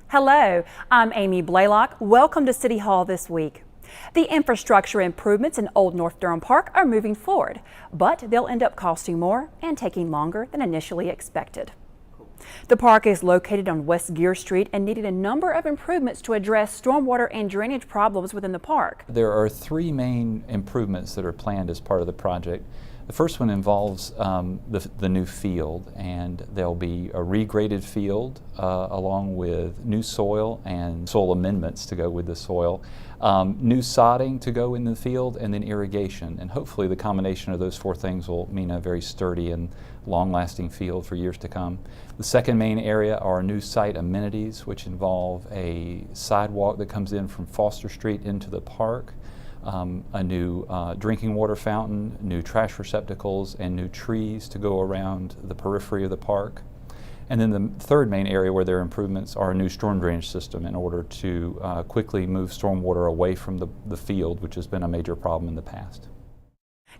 Hello, I'm Amy Blaylock. Welcome to City Hall this week. The infrastructure improvements in Old North Durham Park are moving forward, but they'll end up costing more and taking longer than initially expected. The park is located on West Geer Street and needed a number of improvements to address stormwater and drainage problems within the park. There are three main improvements that are planned as part of the project. The first one involves the new field, and there'll be a regraded field along with new soil and soil amendments to go with the soil, new sodding to go in the field, and then irrigation. And hopefully the combination of those four things will mean a very sturdy and long-lasting field for years to come. The second main area are new site amenities, which involve a sidewalk that comes in from Foster Street into the park, a new drinking water fountain, new trash receptacles, and new trees to go around the periphery of the park. And then the third main area where there are improvements are a new storm drainage system in order to quickly move stormwater away from the field, which has been a major problem in the past.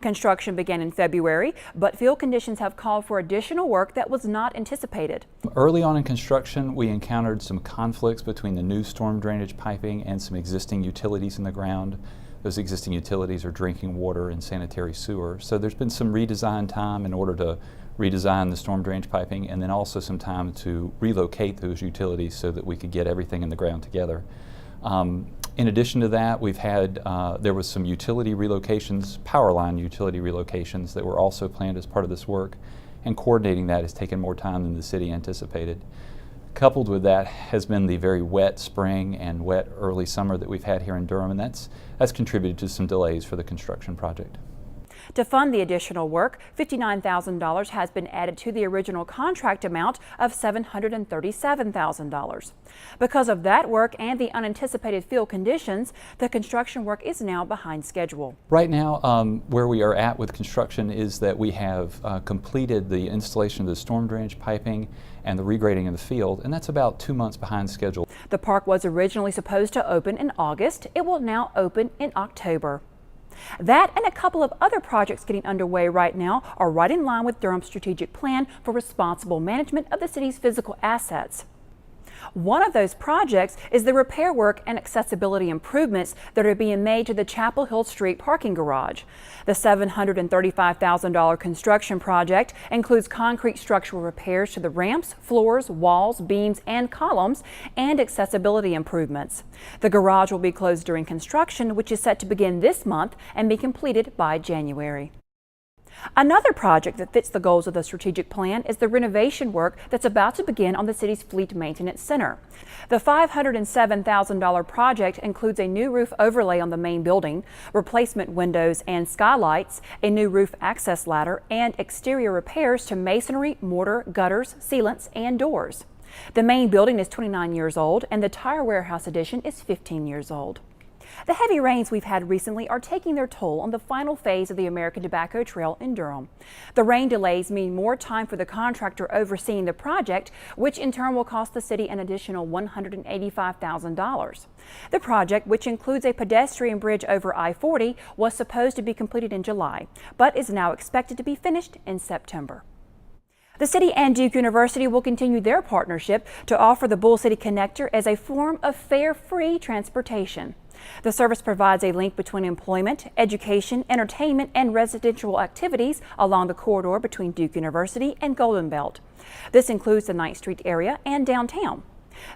Construction began in February, but field conditions have called for additional work that was not anticipated. Early on in construction, we encountered some conflicts between the new storm drainage piping and some existing utilities in the ground. Those existing utilities are drinking water and sanitary sewer. So there's been some redesign time in order to redesign the storm drainage piping, and then also some time to relocate those utilities so that we could get everything in the ground together. In addition to that, we've had, there was some utility relocations, power line utility relocations that were also planned as part of this work, and coordinating that has taken more time than the city anticipated. Coupled with that has been the very wet spring and wet early summer that we've had here in Durham, and that's contributed to some delays for the construction project. To fund the additional work, $59,000 has been added to the original contract amount of $737,000. Because of that work and the unanticipated field conditions, the construction work is now behind schedule. Right now, where we are at with construction is that we have completed the installation of the storm drainage piping and the regrading of the field, and that's about 2 months behind schedule. The park was originally supposed to open in August. It will now open in October. That and a couple of other projects getting underway right now are right in line with Durham's strategic plan for responsible management of the city's physical assets. One of those projects is the repair work and accessibility improvements that are being made to the Chapel Hill Street parking garage. The $735,000 construction project includes concrete structural repairs to the ramps, floors, walls, beams, and columns, and accessibility improvements. The garage will be closed during construction, which is set to begin this month and be completed by January. Another project that fits the goals of the strategic plan is the renovation work that's about to begin on the city's Fleet Maintenance Center. The $507,000 project includes a new roof overlay on the main building, replacement windows and skylights, a new roof access ladder, and exterior repairs to masonry, mortar, gutters, sealants, and doors. The main building is 29 years old, and the Tire Warehouse addition is 15 years old. The heavy rains we've had recently are taking their toll on the final phase of the American Tobacco Trail in Durham. The rain delays mean more time for the contractor overseeing the project, which in turn will cost the city an additional $185,000. The project, which includes a pedestrian bridge over I-40, was supposed to be completed in July, but is now expected to be finished in September. The city and Duke University will continue their partnership to offer the Bull City Connector as a form of fare-free transportation. The service provides a link between employment, education, entertainment, and residential activities along the corridor between Duke University and Golden Belt. This includes the 9th Street area and downtown.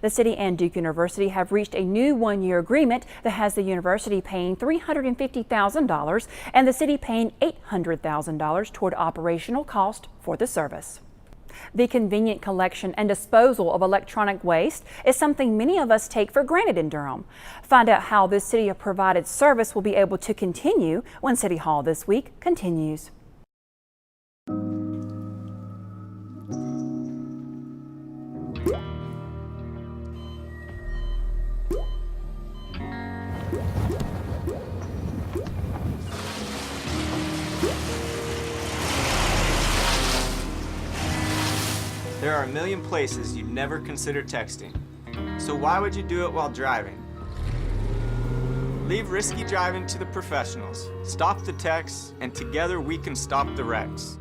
The city and Duke University have reached a new one-year agreement that has the university paying $350,000 and the city paying $800,000 toward operational cost for the service. The convenient collection and disposal of electronic waste is something many of us take for granted in Durham. Find out how this city-provided service will be able to continue when City Hall this week continues. There are a million places you'd never consider texting. So why would you do it while driving? Leave risky driving to the professionals. Stop the texts, and together we can stop the wrecks.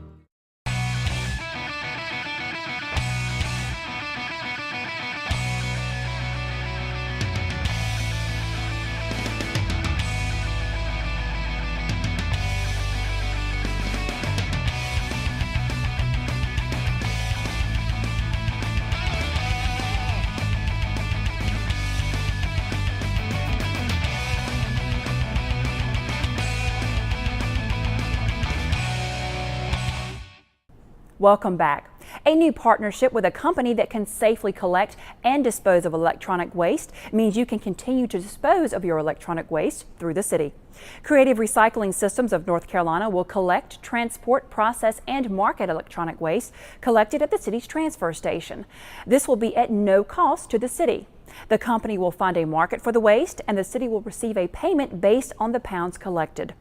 Welcome back. A new partnership with a company that can safely collect and dispose of electronic waste means you can continue to dispose of your electronic waste through the city. Creative Recycling Systems of North Carolina will collect, transport, process, and market electronic waste collected at the city's transfer station. This will be at no cost to the city. The company will find a market for the waste, and the city will receive a payment based on the pounds collected.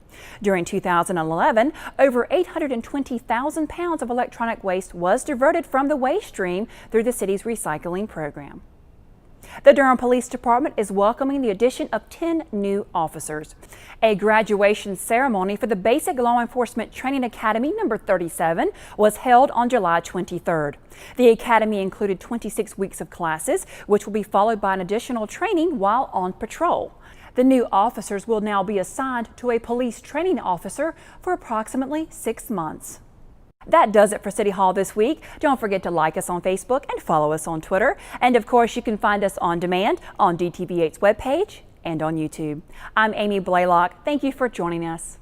During 2011, over 820,000 pounds of electronic waste was diverted from the waste stream through the city's recycling program. The Durham Police Department is welcoming the addition of 10 new officers. A graduation ceremony for the Basic Law Enforcement Training Academy number 37 was held on July 23rd. The academy included 26 weeks of classes, which will be followed by an additional training while on patrol. The new officers will now be assigned to a police training officer for approximately 6 months. That does it for City Hall this week. Don't forget to like us on Facebook and follow us on Twitter. And of course, you can find us on demand on DTV8's webpage and on YouTube. I'm Amy Blaylock. Thank you for joining us.